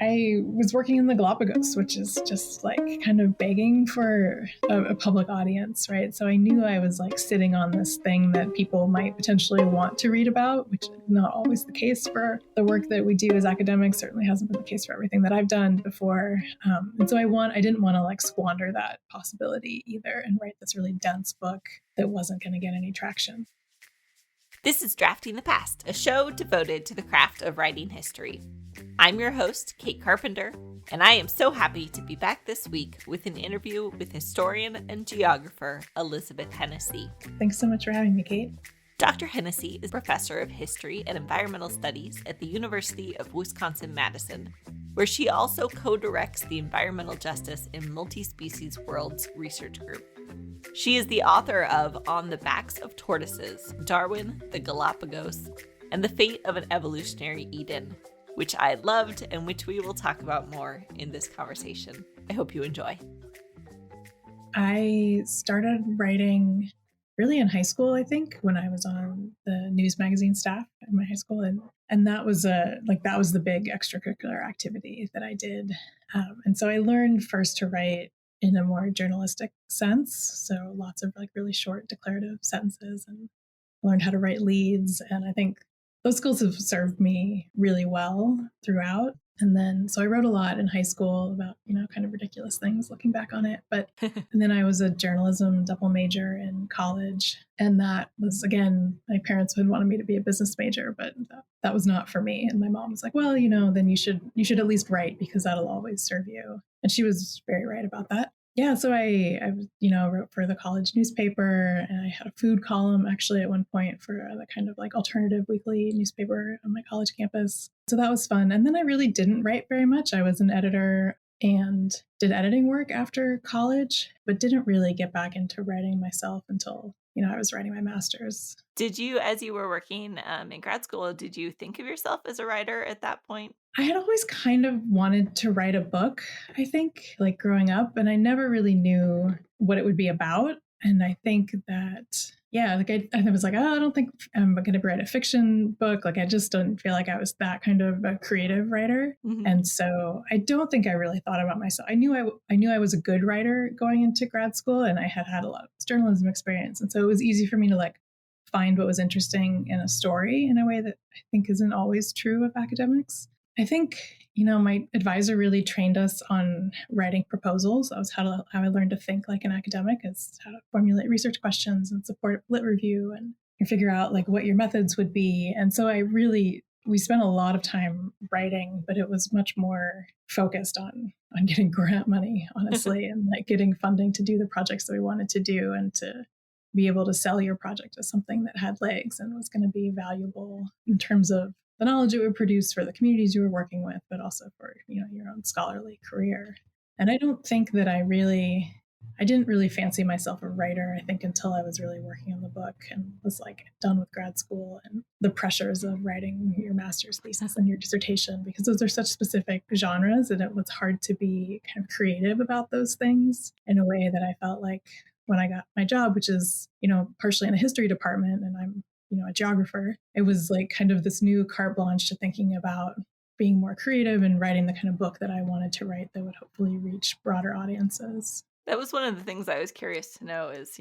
I was working in the Galapagos, which is just like kind of begging for a public audience, right? So I knew I was like sitting on this thing that people might potentially want to read about, which is not always the case for the work that we do as academics. Certainly hasn't been the case for everything that I've done before. And so I didn't want to like squander that possibility either and write this really dense book that wasn't going to get any traction. This is Drafting the Past, a show devoted to the craft of writing history. I'm your host, Kate Carpenter, and I am so happy to be back this week with an interview with historian and geographer Elizabeth Hennessy. Thanks so much for having me, Kate. Dr. Hennessy is professor of history and environmental studies at the University of Wisconsin-Madison, where she also co-directs the Environmental Justice in Multi-Species Worlds Research Group. She is the author of On the Backs of Tortoises, Darwin, the Galapagos, and the Fate of an Evolutionary Eden, which I loved and which we will talk about more in this conversation. I hope you enjoy. I started writing really in high school, I think, when I was on the news magazine staff at my high school. And that was the big extracurricular activity that I did. And so I learned first to write in a more journalistic sense. So lots of like really short declarative sentences, and learned how to write leads. And I think those skills have served me really well throughout. And then, so I wrote a lot in high school about, kind of ridiculous things looking back on it. But and then I was a journalism double major in college. And that was, again, my parents had wanted me to be a business major, but that was not for me. And my mom was like, well, then you should at least write, because that'll always serve you. And she was very right about that. Yeah, so I wrote for the college newspaper, and I had a food column actually at one point for the kind of like alternative weekly newspaper on my college campus. So that was fun. And then I really didn't write very much. I was an editor and did editing work after college, but didn't really get back into writing myself until, I was writing my master's. Did you, as you were working in grad school, did you think of yourself as a writer at that point? I had always kind of wanted to write a book, I think, like growing up, and I never really knew what it would be about. And I think that, I was like, I don't think I'm going to write a fiction book. Like, I just don't feel like I was that kind of a creative writer. Mm-hmm. And so I don't think I really thought about myself. I knew I was a good writer going into grad school, and I had a lot of journalism experience. And so it was easy for me to like find what was interesting in a story in a way that I think isn't always true of academics. I think, my advisor really trained us on writing proposals. That was how I learned to think like an academic, is how to formulate research questions and support lit review and figure out like what your methods would be. And so we spent a lot of time writing, but it was much more focused on getting grant money, honestly, and like getting funding to do the projects that we wanted to do and to be able to sell your project as something that had legs and was going to be valuable in terms of the knowledge it would produce for the communities you were working with, but also for, your own scholarly career. And I don't think that I didn't really fancy myself a writer, I think, until I was really working on the book and was like done with grad school and the pressures of writing your master's thesis and your dissertation, because those are such specific genres, and it was hard to be kind of creative about those things in a way that I felt like when I got my job, which is, partially in a history department, and I'm a geographer, it was like kind of this new carte blanche to thinking about being more creative and writing the kind of book that I wanted to write that would hopefully reach broader audiences. That was one of the things I was curious to know is,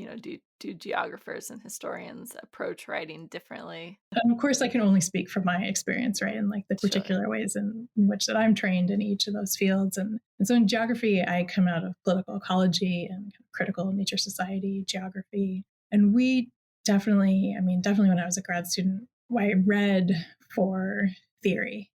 do geographers and historians approach writing differently? And of course, I can only speak from my experience, right? And like the particular ways in which that I'm trained in each of those fields. And so in geography, I come out of political ecology and critical nature society geography. And we definitely when I was a grad student, I read for theory.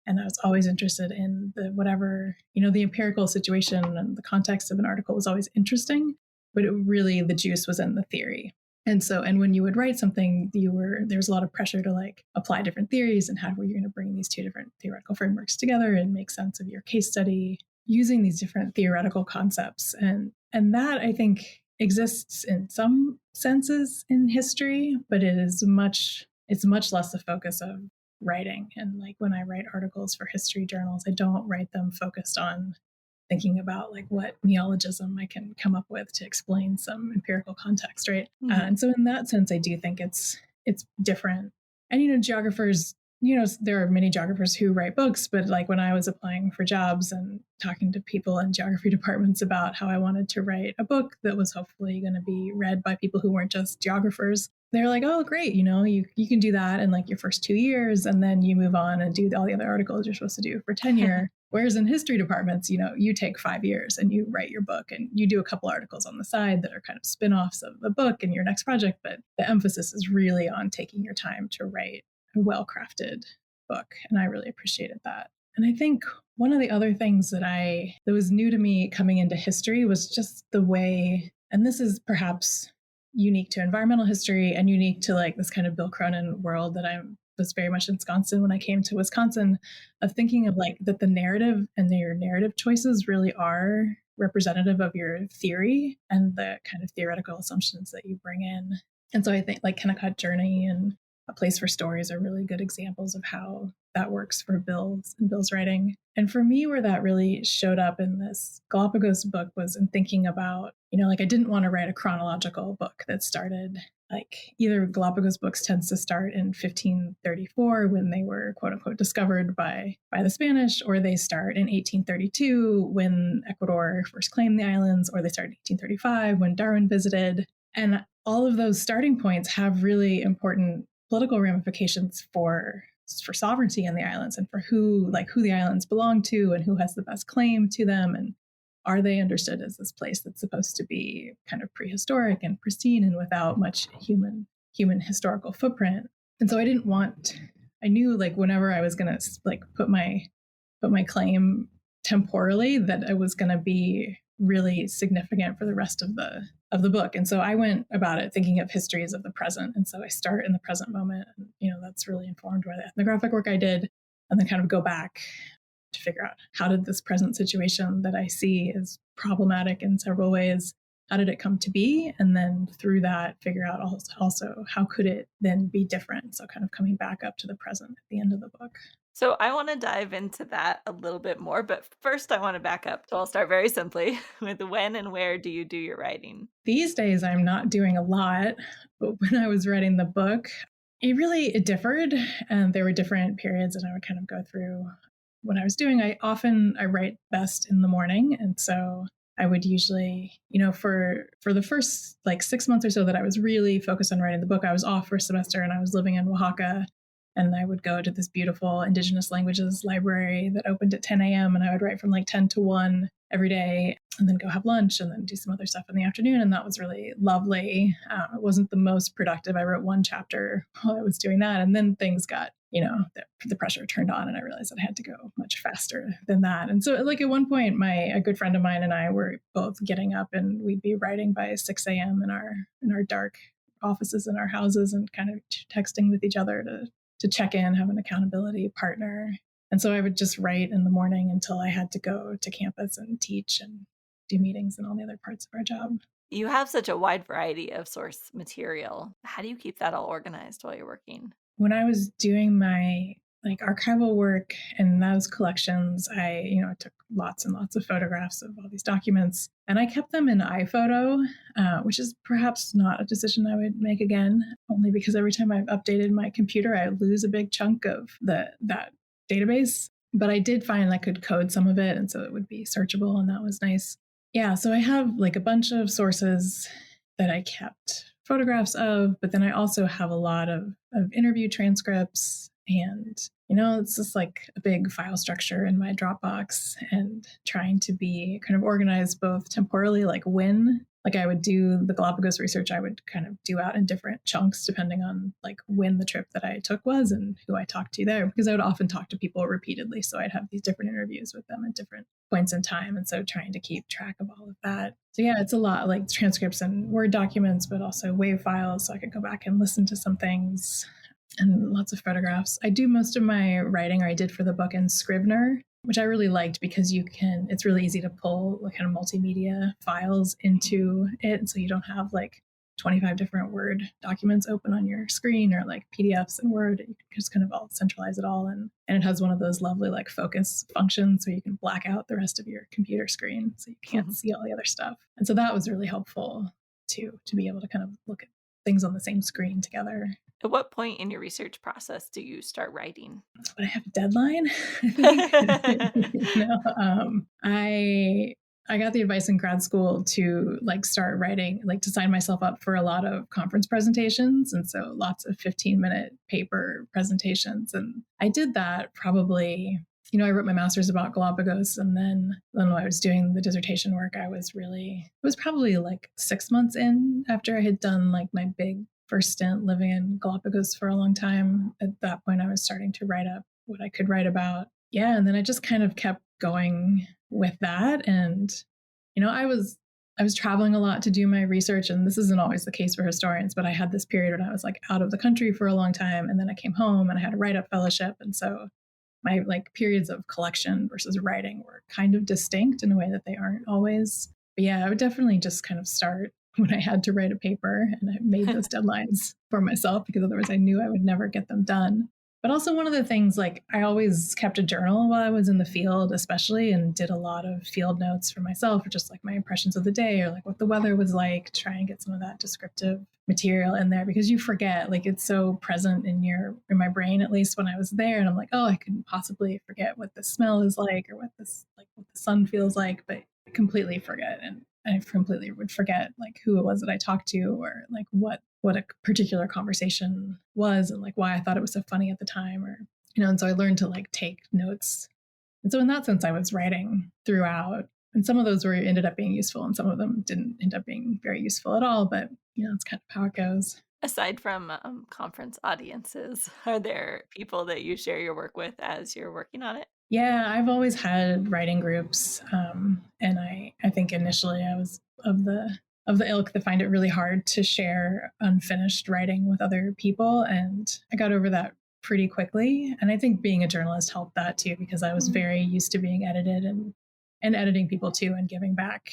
And I was always interested in the empirical situation, and the context of an article was always interesting, but the juice was in the theory. And when you would write something, there was a lot of pressure to like apply different theories, and how were you going to bring these two different theoretical frameworks together and make sense of your case study using these different theoretical concepts. And that, I think, exists in some senses in history, but it's much less the focus of writing. And like when I write articles for history journals, I don't write them focused on thinking about like what neologism I can come up with to explain some empirical context, right? Mm-hmm. And so in that sense, I do think it's different. And geographers there are many geographers who write books, but like when I was applying for jobs and talking to people in geography departments about how I wanted to write a book that was hopefully going to be read by people who weren't just geographers, they're like, oh, great, you can do that in like your first 2 years, and then you move on and do all the other articles you're supposed to do for tenure. Whereas in history departments, you take 5 years and you write your book and you do a couple articles on the side that are kind of spin-offs of the book and your next project. But the emphasis is really on taking your time to write a well-crafted book. And I really appreciated that. And I think one of the other things that was new to me coming into history was just the way, and this is perhaps unique to environmental history and unique to like this kind of Bill Cronin world that I was very much ensconced when I came to Wisconsin, of thinking of like that the narrative and your narrative choices really are representative of your theory and the kind of theoretical assumptions that you bring in. And so I think like Kennicott Journey and A Place for Stories are really good examples of how that works for Bill's writing. And for me, where that really showed up in this Galapagos book was in thinking about, like I didn't want to write a chronological book that started like either Galapagos books tends to start in 1534 when they were quote unquote discovered by the Spanish, or they start in 1832 when Ecuador first claimed the islands, or they start in 1835 when Darwin visited. And all of those starting points have really important political ramifications for sovereignty in the islands and for who the islands belong to and who has the best claim to them, and are they understood as this place that's supposed to be kind of prehistoric and pristine and without much human historical footprint. And so I knew like whenever I was going to like put my claim temporally that it was going to be really significant for the rest of the book. And so I went about it thinking of histories of the present. And so I start in the present moment, and that's really informed by the ethnographic work I did, and then kind of go back to figure out how did this present situation that I see is problematic in several ways, how did it come to be? And then through that, figure out also how could it then be different? So kind of coming back up to the present at the end of the book. So I want to dive into that a little bit more, but first I want to back up. So I'll start very simply with when and where do you do your writing? These days, I'm not doing a lot, but when I was writing the book, it differed, and there were different periods, and I would kind of go through what I was doing. I write best in the morning, and so I would usually, for the first like 6 months or so that I was really focused on writing the book, I was off for a semester and I was living in Oaxaca, and I would go to this beautiful indigenous languages library that opened at 10 a.m. and I would write from like 10 to 1 every day, and then go have lunch and then do some other stuff in the afternoon. And that was really lovely. It wasn't the most productive. I wrote one chapter while I was doing that. And then things got, the pressure turned on and I realized that I had to go much faster than that. And so like at one point, a good friend of mine and I were both getting up and we'd be writing by 6 a.m. in our dark offices in our houses and kind of texting with each other to check in, have an accountability partner. And so I would just write in the morning until I had to go to campus and teach and do meetings and all the other parts of our job. You have such a wide variety of source material. How do you keep that all organized while you're working? When I was doing my like archival work and those collections, I took lots and lots of photographs of all these documents, and I kept them in iPhoto, which is perhaps not a decision I would make again, only because every time I've updated my computer, I lose a big chunk of that database. But I did find I could code some of it, and so it would be searchable, and that was nice. Yeah, so I have like a bunch of sources that I kept photographs of, but then I also have a lot of interview transcripts, and it's just like a big file structure in my Dropbox, and trying to be kind of organized both temporally, like when I would do the Galapagos research, I would kind of do out in different chunks depending on like when the trip that I took was and who I talked to there, because I would often talk to people repeatedly. So I'd have these different interviews with them at different points in time. And so trying to keep track of all of that. So yeah, it's a lot like transcripts and Word documents, but also WAV files. So I could go back and listen to some things, and lots of photographs. I do most of my writing, or I did for the book, in Scrivener, which I really liked because it's really easy to pull like kind of multimedia files into it. And so you don't have like 25 different Word documents open on your screen, or like PDFs in Word. You can just kind of all centralize it all. And it has one of those lovely like focus functions so you can black out the rest of your computer screen so you can't see all the other stuff. And so that was really helpful too, to be able to kind of look at things on the same screen together. At what point in your research process do you start writing? But I have a deadline, I think. I got the advice in grad school to like start writing, like to sign myself up for a lot of conference presentations. And so lots of 15-minute paper presentations. And I did that probably, I wrote my master's about Galapagos. And then when I was doing the dissertation work, it was probably like 6 months in after I had done like my big first stint living in Galapagos for a long time. At that point, I was starting to write up what I could write about. Yeah. And then I just kind of kept going with that. And, I was traveling a lot to do my research. And this isn't always the case for historians, but I had this period when I was like out of the country for a long time. And then I came home and I had a write up fellowship. And so my like periods of collection versus writing were kind of distinct in a way that they aren't always. But yeah, I would definitely just kind of start when I had to write a paper, and I made those deadlines for myself because otherwise I knew I would never get them done. But also one of the things, like I always kept a journal while I was in the field, especially, and did a lot of field notes for myself, or just like my impressions of the day or like what the weather was like, try and get some of that descriptive material in there because you forget, like it's so present in my brain, at least when I was there. And I'm like, oh, I couldn't possibly forget what the smell is like or what what the sun feels like, but I completely forget. And I completely would forget like who it was that I talked to or like what a particular conversation was and like why I thought it was so funny at the time or and so I learned to like take notes. And so in that sense I was writing throughout, and some of those were ended up being useful and some of them didn't end up being very useful at all, but it's kind of how it goes. Aside from conference audiences, are there people that you share your work with as you're working on it? Yeah, I've always had writing groups, and I think initially I was of the ilk that find it really hard to share unfinished writing with other people, and I got over that pretty quickly. And I think being a journalist helped that too because I was very used to being edited and editing people too and giving back,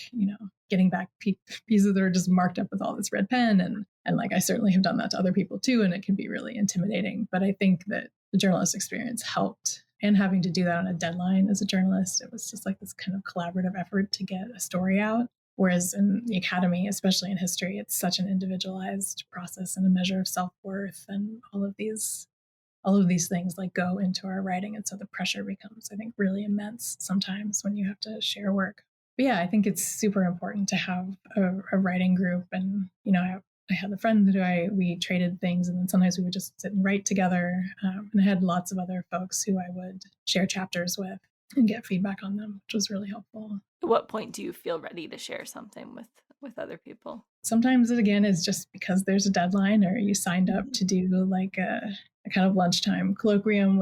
getting back pieces that are just marked up with all this red pen and like I certainly have done that to other people too, and it can be really intimidating. But I think that the journalist experience helped, and having to do that on a deadline as a journalist, it was just like this kind of collaborative effort to get a story out. Whereas in the academy, especially in history, it's such an individualized process and a measure of self-worth, and all of these things like go into our writing. And so the pressure becomes, I think, really immense sometimes when you have to share work. But yeah, I think it's super important to have a writing group. And, I had a friend who we traded things, and then sometimes we would just sit and write together. And I had lots of other folks who I would share chapters with and get feedback on them, which was really helpful. At what point do you feel ready to share something with other people? Sometimes it again is just because there's a deadline or you signed up to do like a kind of lunchtime colloquium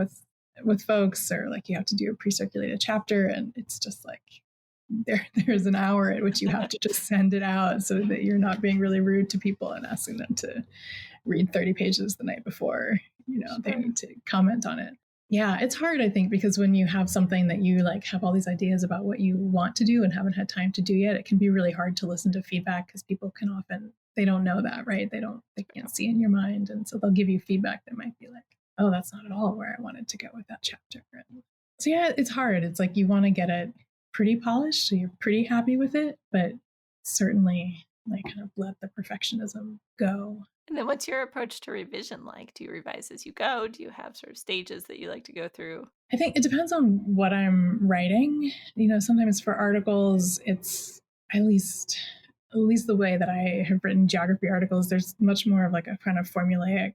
with folks, or like you have to do a pre-circulated chapter, and it's just like there's an hour at which you have to just send it out so that you're not being really rude to people and asking them to read 30 pages the night before they need to comment on it. Yeah, it's hard, I think, because when you have something that you like have all these ideas about what you want to do and haven't had time to do yet, it can be really hard to listen to feedback because people can often, they don't know that, right? They can't see in your mind. And so they'll give you feedback that might be like, oh, that's not at all where I wanted to go with that chapter. And so yeah, it's hard. It's like you want to get it pretty polished, so you're pretty happy with it, but certainly like kind of let the perfectionism go. And then what's your approach to revision like? Do you revise as you go? Do you have sort of stages that you like to go through? I think it depends on what I'm writing. Sometimes for articles, it's at least the way that I have written geography articles, there's much more of like a kind of formulaic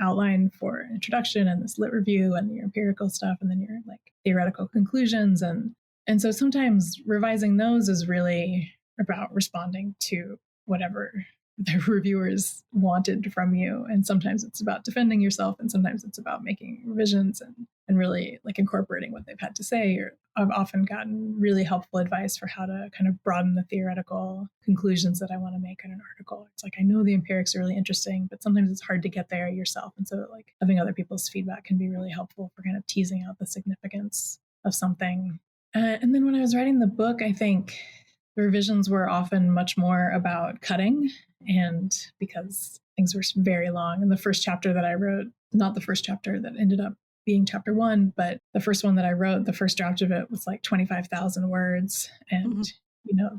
outline for introduction and this lit review and your empirical stuff and then your like theoretical conclusions. And so sometimes revising those is really about responding to whatever the reviewers wanted from you. And sometimes it's about defending yourself, and sometimes it's about making revisions and really like incorporating what they've had to say. Or I've often gotten really helpful advice for how to kind of broaden the theoretical conclusions that I want to make in an article. It's like, I know the empirics are really interesting, but sometimes it's hard to get there yourself. And so like having other people's feedback can be really helpful for kind of teasing out the significance of something. And then when I was writing the book, I think the revisions were often much more about cutting, and because things were very long. And the first chapter that I wrote, not the first chapter that ended up being chapter one, but the first one that I wrote, the first draft of it was like 25,000 words. And,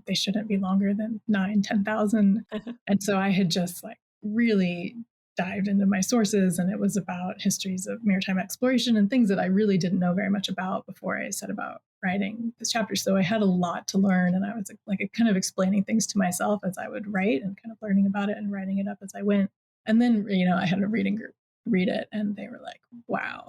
they shouldn't be longer than 9, 10,000. And so I had just like really dived into my sources, and it was about histories of maritime exploration and things that I really didn't know very much about before I set about writing this chapter. So I had a lot to learn, and I was like kind of explaining things to myself as I would write and kind of learning about it and writing it up as I went. And then, I had a reading group read it, and they were like, wow,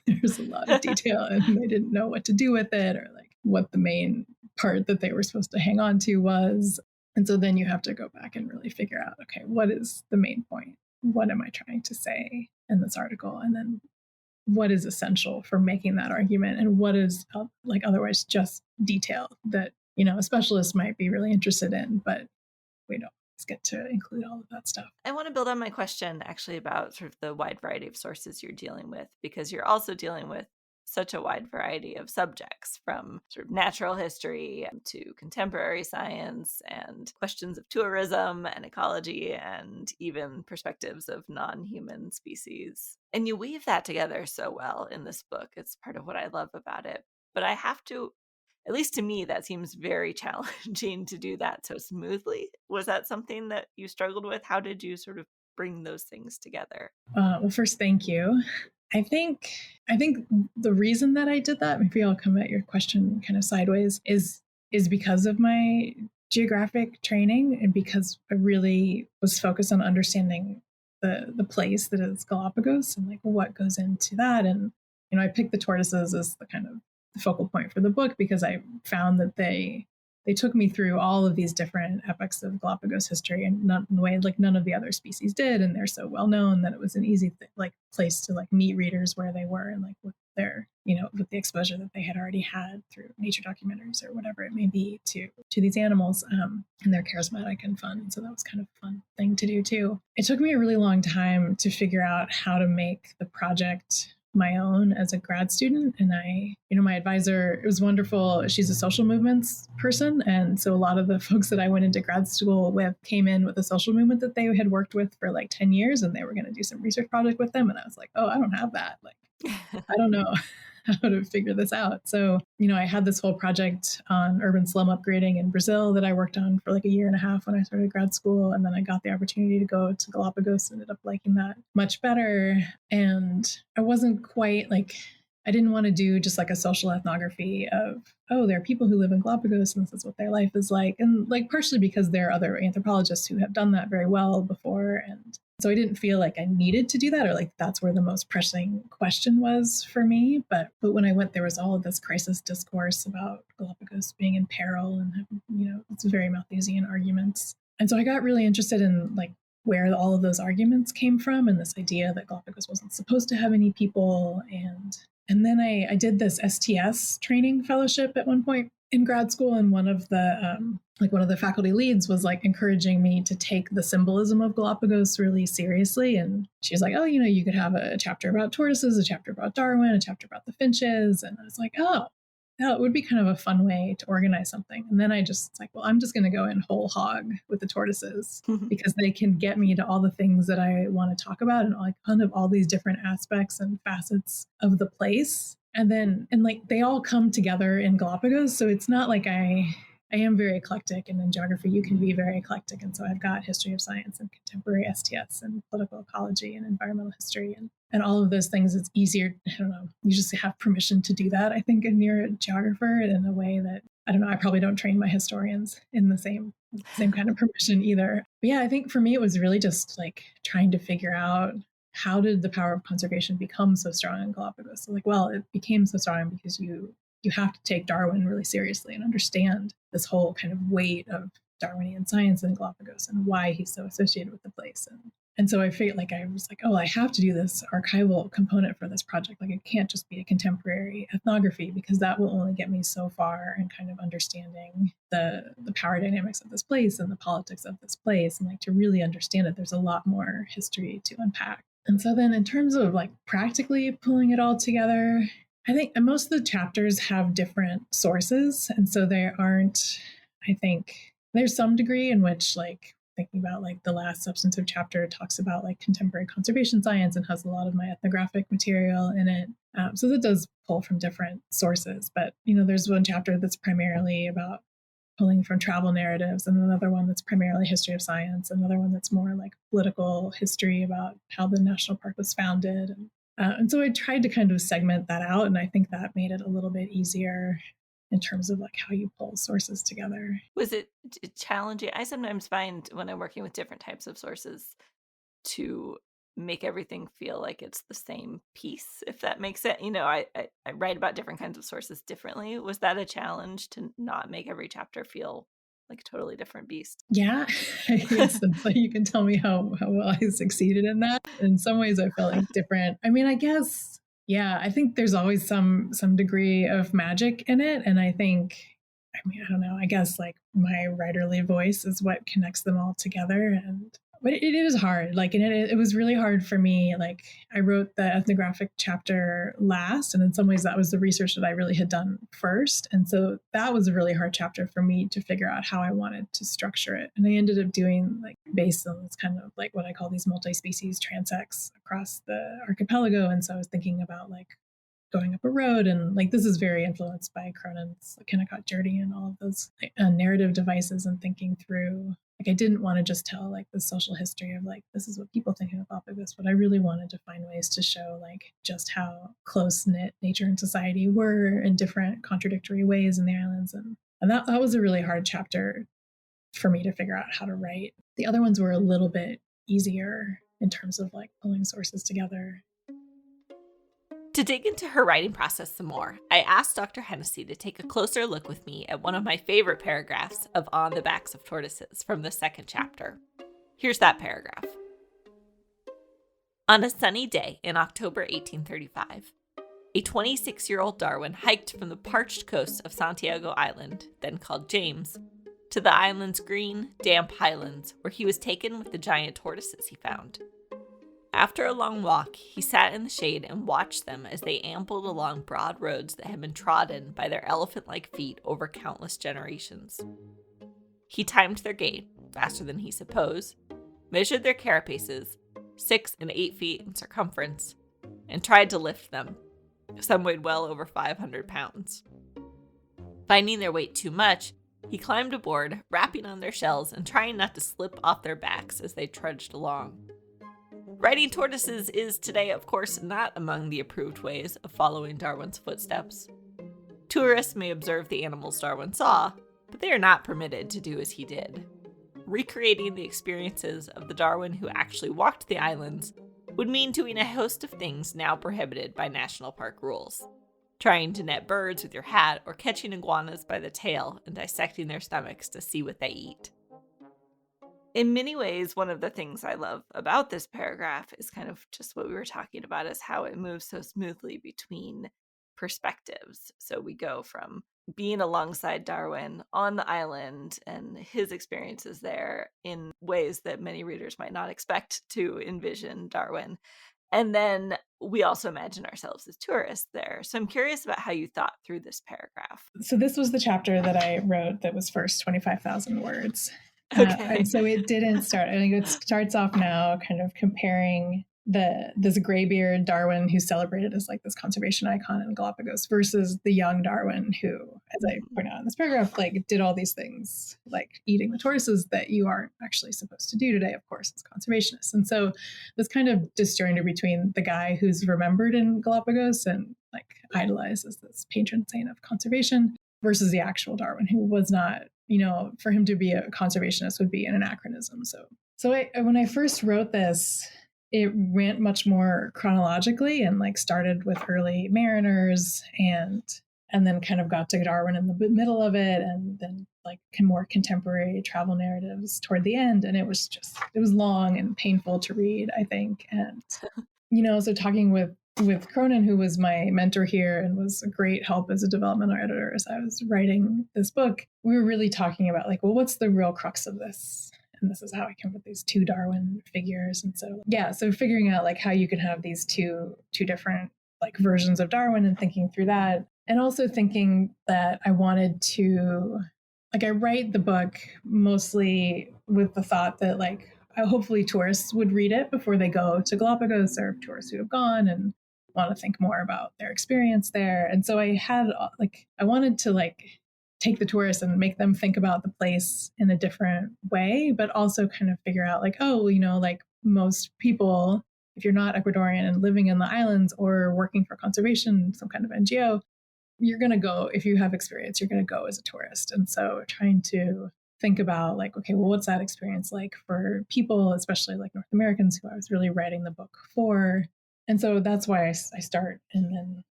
there's a lot of detail, and they didn't know what to do with it, or like what the main part that they were supposed to hang on to was. And so then you have to go back and really figure out, okay, what is the main point? What am I trying to say in this article? And then what is essential for making that argument? And what is like otherwise just detail that, a specialist might be really interested in, but we don't get to include all of that stuff. I want to build on my question actually about sort of the wide variety of sources you're dealing with, because you're also dealing with such a wide variety of subjects, from sort of natural history to contemporary science and questions of tourism and ecology and even perspectives of non-human species. And you weave that together so well in this book. It's part of what I love about it. But I have to, at least to me, that seems very challenging to do that so smoothly. Was that something that you struggled with? How did you sort of bring those things together? Well, first, thank you. I think the reason that I did that, maybe I'll come at your question kind of sideways, is because of my geographic training, and because I really was focused on understanding the place that is Galapagos and like what goes into that. And I picked the tortoises as the kind of the focal point for the book because I found that they took me through all of these different epochs of Galapagos history, and not in the way like none of the other species did. And they're so well known that it was an easy place to like meet readers where they were, and like with their, with the exposure that they had already had through nature documentaries or whatever it may be to these animals. And they're charismatic and fun. And so that was kind of a fun thing to do too. It took me a really long time to figure out how to make the project my own as a grad student. And my advisor, it was wonderful. She's a social movements person. And so a lot of the folks that I went into grad school with came in with a social movement that they had worked with for like 10 years, and they were going to do some research project with them. And I was like, oh, I don't have that. Like, I don't know how to figure this out. So, I had this whole project on urban slum upgrading in Brazil that I worked on for like a year and a half when I started grad school. And then I got the opportunity to go to Galapagos, ended up liking that much better. And I wasn't quite like, I didn't want to do just like a social ethnography of, oh, there are people who live in Galapagos and this is what their life is like. And like partially because there are other anthropologists who have done that very well before. And so I didn't feel like I needed to do that, or like that's where the most pressing question was for me. But when I went, there was all of this crisis discourse about Galapagos being in peril, and it's very Malthusian arguments. And so I got really interested in like where all of those arguments came from, and this idea that Galapagos wasn't supposed to have any people. And then I did this STS training fellowship at one point in grad school, and one of the faculty leads was like encouraging me to take the symbolism of Galapagos really seriously. And she was like, oh, you could have a chapter about tortoises, a chapter about Darwin, a chapter about the finches. And I was like, oh, that would be kind of a fun way to organize something. And then I just like, well, I'm just going to go in whole hog with the tortoises because they can get me to all the things that I want to talk about, and like kind of all these different aspects and facets of the place. And like they all come together in Galapagos. So it's not like I am very eclectic, and in geography you can be very eclectic. And so I've got history of science and contemporary STS and political ecology and environmental history and all of those things. It's easier, I don't know, you just have permission to do that, I think, and you're a geographer in a way that, I don't know, I probably don't train my historians in the same kind of permission either. But yeah, I think for me it was really just like trying to figure out, how did the power of conservation become so strong in Galapagos? So like, well, it became so strong because you have to take Darwin really seriously and understand this whole kind of weight of Darwinian science in Galapagos and why he's so associated with the place. And so I figured, like, I was like, oh, I have to do this archival component for this project. Like, it can't just be a contemporary ethnography, because that will only get me so far in kind of understanding the power dynamics of this place and the politics of this place. And like, to really understand it, there's a lot more history to unpack. And so then in terms of like practically pulling it all together, I think most of the chapters have different sources. And so there aren't, I think there's some degree in which, like, thinking about like the last substantive chapter talks about like contemporary conservation science and has a lot of my ethnographic material in it. So that does pull from different sources. But, there's one chapter that's primarily about pulling from travel narratives, and another one that's primarily history of science, another one that's more like political history about how the national park was founded. And so I tried to kind of segment that out, and I think that made it a little bit easier in terms of like how you pull sources together. Was it challenging? I sometimes find when I'm working with different types of sources to make everything feel like it's the same piece, if that makes sense. I write about different kinds of sources differently. Was that a challenge to not make every chapter feel like a totally different beast? Yeah, I guess that's like, you can tell me how well I succeeded in that. In some ways, I felt like different. I mean, I guess, yeah, I think there's always some degree of magic in it, and I think, I mean, I don't know. I guess like my writerly voice is what connects them all together, and but it is hard. Like, and it was really hard for me. Like, I wrote the ethnographic chapter last, and in some ways, that was the research that I really had done first. And so that was a really hard chapter for me to figure out how I wanted to structure it. And I ended up doing like based on this kind of like what I call these multi-species transects across the archipelago. And so I was thinking about like going up a road, and like this is very influenced by Cronin's Kennicott Journey and all of those narrative devices, and thinking through like I didn't want to just tell like the social history of like this is what people think of Galapagos, but I really wanted to find ways to show like just how close knit nature and society were in different contradictory ways in the islands, and that was a really hard chapter for me to figure out how to write. The other ones were a little bit easier in terms of like pulling sources together. To dig into her writing process some more, I asked Dr. Hennessy to take a closer look with me at one of my favorite paragraphs of On the Backs of Tortoises from the second chapter. Here's that paragraph. On a sunny day in October 1835, a 26-year-old Darwin hiked from the parched coast of Santiago Island, then called James, to the island's green, damp highlands where he was taken with the giant tortoises he found. After a long walk, he sat in the shade and watched them as they ambled along broad roads that had been trodden by their elephant-like feet over countless generations. He timed their gait, faster than he supposed, measured their carapaces, 6 and 8 feet in circumference, and tried to lift them. Some weighed well over 500 pounds. Finding their weight too much, he climbed aboard, rapping on their shells and trying not to slip off their backs as they trudged along. Riding tortoises is today, of course, not among the approved ways of following Darwin's footsteps. Tourists may observe the animals Darwin saw, but they are not permitted to do as he did. Recreating the experiences of the Darwin who actually walked the islands would mean doing a host of things now prohibited by national park rules. Trying to net birds with your hat or catching iguanas by the tail and dissecting their stomachs to see what they eat. In many ways, one of the things I love about this paragraph is kind of just what we were talking about, is how it moves so smoothly between perspectives. So we go from being alongside Darwin on the island and his experiences there in ways that many readers might not expect to envision Darwin. And then we also imagine ourselves as tourists there. So I'm curious about how you thought through this paragraph. So this was the chapter that I wrote that was first 25,000 words. Okay. And so it didn't start. I think it starts off now kind of comparing this graybeard Darwin who's celebrated as like this conservation icon in Galapagos versus the young Darwin who, as I point out in this paragraph, like did all these things like eating the tortoises that you aren't actually supposed to do today, of course, as conservationists. And so this kind of disjointed between the guy who's remembered in Galapagos and like idolized as this patron saint of conservation versus the actual Darwin who was not, for him to be a conservationist would be an anachronism. So when I first wrote this, it went much more chronologically and like started with early mariners and then kind of got to Darwin in the middle of it, and then like more contemporary travel narratives toward the end. And it was long and painful to read, I think. And, so talking with Cronin, who was my mentor here and was a great help as a developmental editor as I was writing this book, we were really talking about like, well, what's the real crux of this? And this is how I came up with these two Darwin figures. And so, so figuring out like how you can have these two different like versions of Darwin and thinking through that. And also thinking that I wanted to, like, I write the book mostly with the thought that like, hopefully tourists would read it before they go to Galapagos, or tourists who have gone and want to think more about their experience there. And so I had like, I wanted to like take the tourists and make them think about the place in a different way, but also kind of figure out like, oh, like most people, if you're not Ecuadorian and living in the islands or working for conservation, some kind of NGO, you're going to go, if you have experience, you're going to go as a tourist. And so trying to think about like, okay, well, what's that experience like for people, especially like North Americans who I was really writing the book for. And so that's why I start and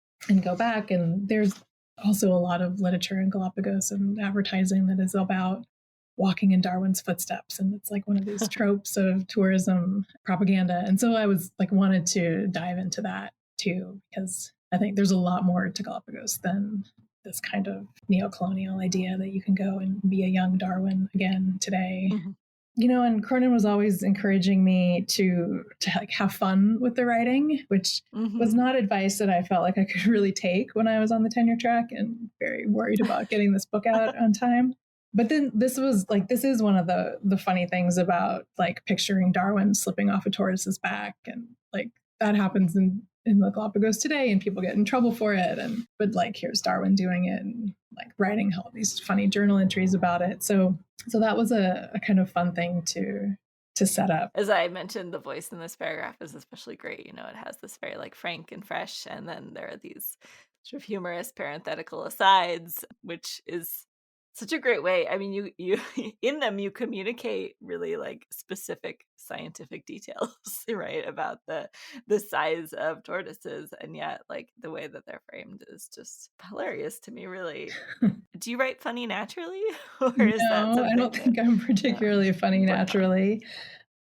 go back. And there's also a lot of literature in Galapagos and advertising that is about walking in Darwin's footsteps. And it's like one of these tropes of tourism propaganda. And so I was like, wanted to dive into that too, because I think there's a lot more to Galapagos than this kind of neo-colonial idea that you can go and be a young Darwin again today. Mm-hmm. And Cronin was always encouraging me to like have fun with the writing, which was not advice that I felt like I could really take when I was on the tenure track and very worried about getting this book out on time. But then this is one of the funny things about like picturing Darwin slipping off a tortoise's back, and like that happens in the Galapagos today, and people get in trouble for it. But like here's Darwin doing it and like writing all these funny journal entries about it. So that was a kind of fun thing to set up. As I mentioned, the voice in this paragraph is especially great. It has this very like frank and fresh, and then there are these sort of humorous parenthetical asides, which is such a great way. I mean, you in them you communicate really like specific scientific details, right, about the size of tortoises, and yet like the way that they're framed is just hilarious to me. Really, do you write funny naturally, or is that something? I don't think I'm particularly funny naturally.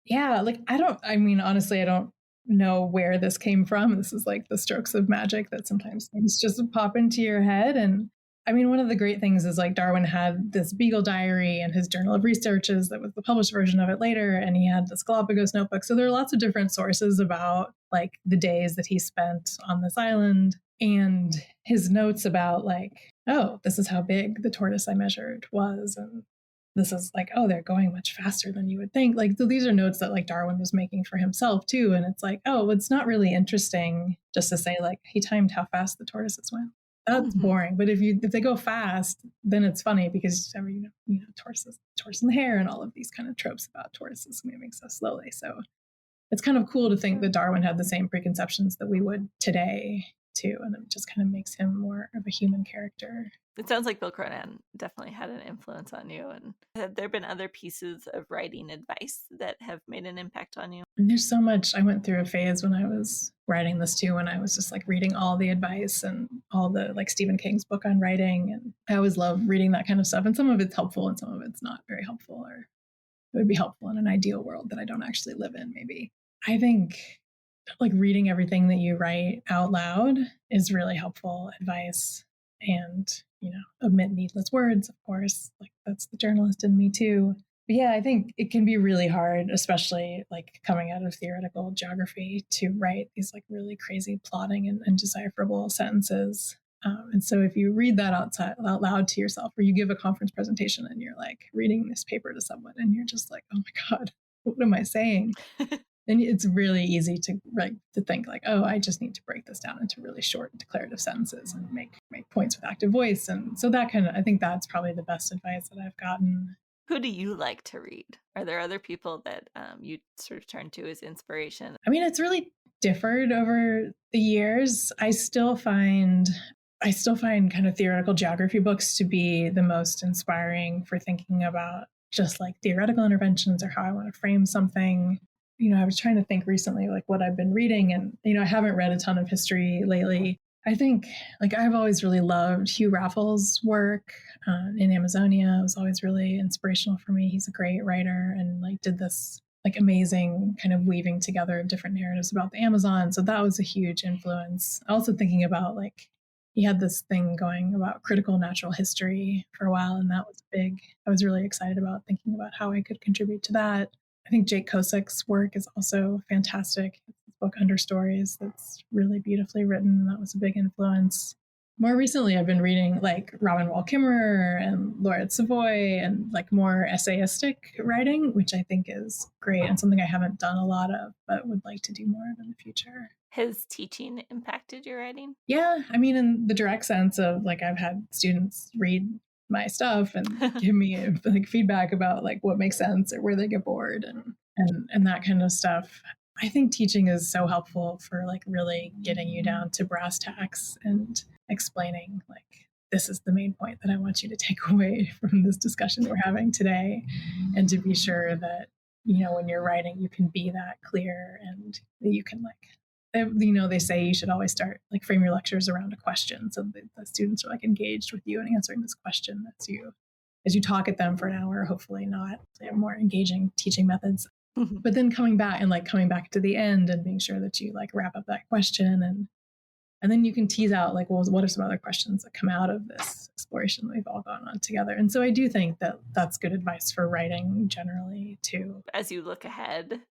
Yeah, like I mean, honestly, I don't know where this came from. This is like the strokes of magic that sometimes things just pop into your head. And I mean, one of the great things is like Darwin had this Beagle diary and his journal of researches that was the published version of it later. And he had this Galapagos notebook. So there are lots of different sources about like the days that he spent on this island, and his notes about like, oh, this is how big the tortoise I measured was. And this is like, oh, they're going much faster than you would think. Like, so these are notes that like Darwin was making for himself too. And it's like, oh, it's not really interesting just to say like he timed how fast the tortoises went. That's boring. But if they go fast, then it's funny because tortoise in the hair and all of these kind of tropes about tortoises moving so slowly. So it's kind of cool to think that Darwin had the same preconceptions that we would today too, and it just kind of makes him more of a human character. It sounds like Bill Cronin definitely had an influence on you. And have there been other pieces of writing advice that have made an impact on you? And there's so much. I went through a phase when I was writing this too, when I was just like reading all the advice and all the like Stephen King's book on writing. And I always love reading that kind of stuff. And some of it's helpful and some of it's not very helpful, or it would be helpful in an ideal world that I don't actually live in, maybe. I think like reading everything that you write out loud is really helpful advice. And, omit needless words, of course, like that's the journalist in me too. But yeah, I think it can be really hard, especially like coming out of theoretical geography, to write these like really crazy plotting and undecipherable sentences. And so if you read that out loud to yourself, or you give a conference presentation and you're like reading this paper to someone and you're just like, oh my God, what am I saying? And it's really easy to think like, oh, I just need to break this down into really short declarative sentences and make points with active voice. And so that I think that's probably the best advice that I've gotten. Who do you like to read? Are there other people that you sort of turn to as inspiration? I mean, it's really differed over the years. I still find kind of theoretical geography books to be the most inspiring for thinking about just like theoretical interventions or how I want to frame something. I was trying to think recently, like what I've been reading, and, I haven't read a ton of history lately. I think like I've always really loved Hugh Raffles' work in Amazonia. It was always really inspirational for me. He's a great writer and like did this like amazing kind of weaving together of different narratives about the Amazon. So that was a huge influence. Also thinking about like, he had this thing going about critical natural history for a while, and that was big. I was really excited about thinking about how I could contribute to that. I think Jake Kosak's work is also fantastic. His book Understories, that's really beautifully written, and that was a big influence. More recently, I've been reading like Robin Wall Kimmerer and Laureate Savoy and like more essayistic writing, which I think is great and something I haven't done a lot of, but would like to do more of in the future. Has teaching impacted your writing? Yeah, I mean, in the direct sense of like I've had students read my stuff and give me like feedback about like what makes sense or where they get bored and that kind of stuff. I think teaching is so helpful for like really getting you down to brass tacks and explaining like this is the main point that I want you to take away from this discussion we're having today, and to be sure that when you're writing you can be that clear and that you can like they say you should always start like frame your lectures around a question so that the students are like engaged with you and answering this question as you talk at them for an hour, hopefully not. They have more engaging teaching methods. But then coming back to the end and being sure that you like wrap up that question and then you can tease out like, well, what are some other questions that come out of this exploration that we've all gone on together? And so I do think that that's good advice for writing generally too. As you look ahead,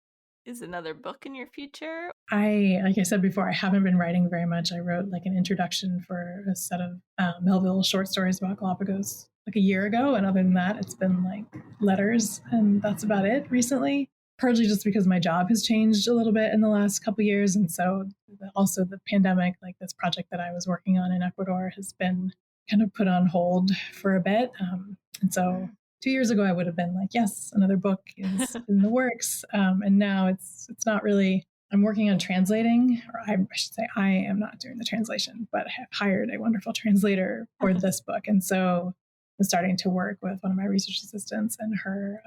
is another book in your future? Like I said before, I haven't been writing very much. I wrote like an introduction for a set of Melville short stories about Galapagos like a year ago. And other than that, it's been like letters and that's about it recently. Partly just because my job has changed a little bit in the last couple of years. And so also the pandemic, like this project that I was working on in Ecuador has been kind of put on hold for a bit. And so 2 years ago, I would have been like, yes, another book is in the works. And now it's not really, I'm working on translating, or I should say I am not doing the translation, but I have hired a wonderful translator for this book. And so I'm starting to work with one of my research assistants and her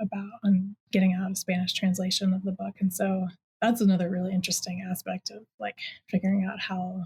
on getting out a Spanish translation of the book. And so that's another really interesting aspect of like figuring out how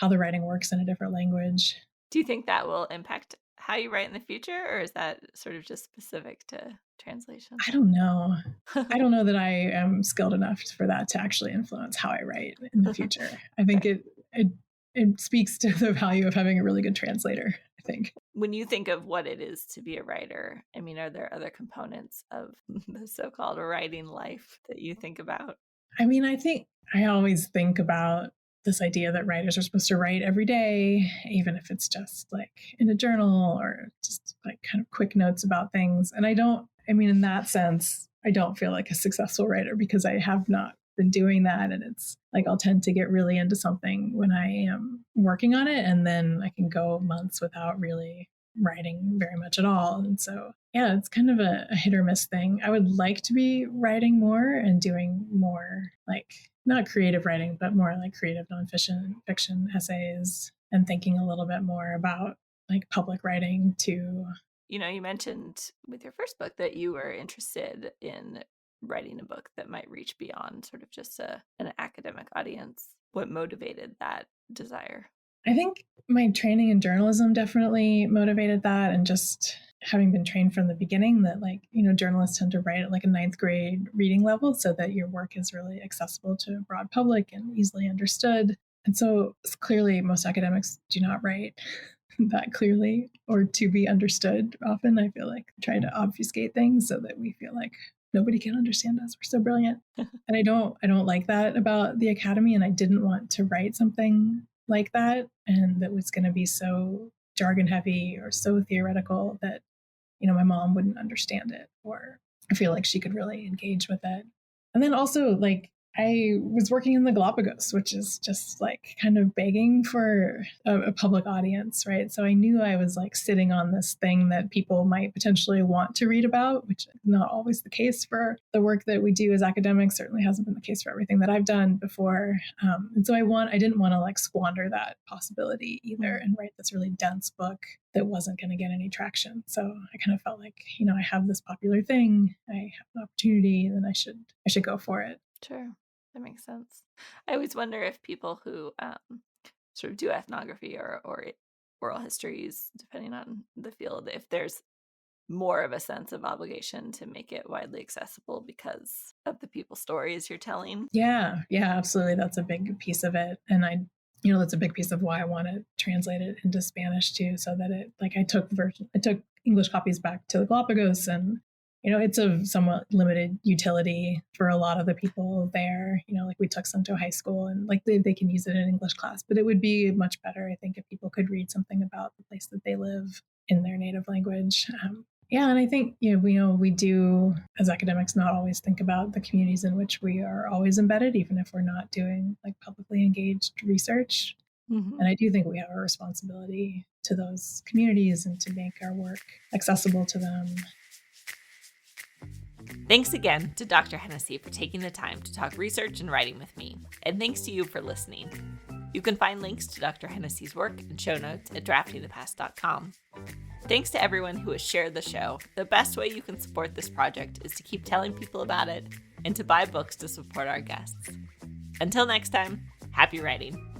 the writing works in a different language. Do you think that will impact how you write in the future, or is that sort of just specific to translation? I don't know. I don't know that I am skilled enough for that to actually influence how I write in the future. I think it speaks to the value of having a really good translator, I think. When you think of what it is to be a writer, I mean, are there other components of the so-called writing life that you think about? I mean, I think I always think about this idea that writers are supposed to write every day, even if it's just like in a journal or just like kind of quick notes about things. And in that sense, I don't feel like a successful writer because I have not been doing that. And it's like I'll tend to get really into something when I am working on it. And then I can go months without really writing very much at all. And so, yeah, it's kind of a hit or miss thing. I would like to be writing more and doing more like not creative writing, but more like creative nonfiction, fiction essays, and thinking a little bit more about like public writing too. You mentioned with your first book that you were interested in writing a book that might reach beyond sort of just an academic audience. What motivated that desire? I think my training in journalism definitely motivated that, and just having been trained from the beginning that like, journalists tend to write at like a 9th grade reading level so that your work is really accessible to a broad public and easily understood. And so clearly most academics do not write that clearly or to be understood. Often I feel like trying to obfuscate things so that we feel like nobody can understand us. We're so brilliant. And I don't like that about the academy. And I didn't want to write something like that and that was going to be so jargon heavy or so theoretical that my mom wouldn't understand it, or I feel like she could really engage with it. And then also like I was working in the Galapagos, which is just like kind of begging for a public audience, right? So I knew I was like sitting on this thing that people might potentially want to read about, which is not always the case for the work that we do as academics. Certainly hasn't been the case for everything that I've done before. And so I didn't want to like squander that possibility either and write this really dense book that wasn't going to get any traction. So I kind of felt like, I have this popular thing, I have an opportunity, then I should go for it. Sure. That makes sense. I always wonder if people who sort of do ethnography or oral histories, depending on the field, if there's more of a sense of obligation to make it widely accessible because of the people's stories you're telling. Yeah, absolutely. That's a big piece of it. And that's a big piece of why I want to translate it into Spanish too, so that I took English copies back to the Galapagos, and it's of somewhat limited utility for a lot of the people there. Like we took some to high school and like they can use it in English class, but it would be much better, I think, if people could read something about the place that they live in their native language. And I think, we do as academics not always think about the communities in which we are always embedded, even if we're not doing like publicly engaged research. Mm-hmm. And I do think we have a responsibility to those communities and to make our work accessible to them. Thanks again to Dr. Hennessy for taking the time to talk research and writing with me, and thanks to you for listening. You can find links to Dr. Hennessy's work and show notes at draftingthepast.com. Thanks to everyone who has shared the show. The best way you can support this project is to keep telling people about it and to buy books to support our guests. Until next time, happy writing.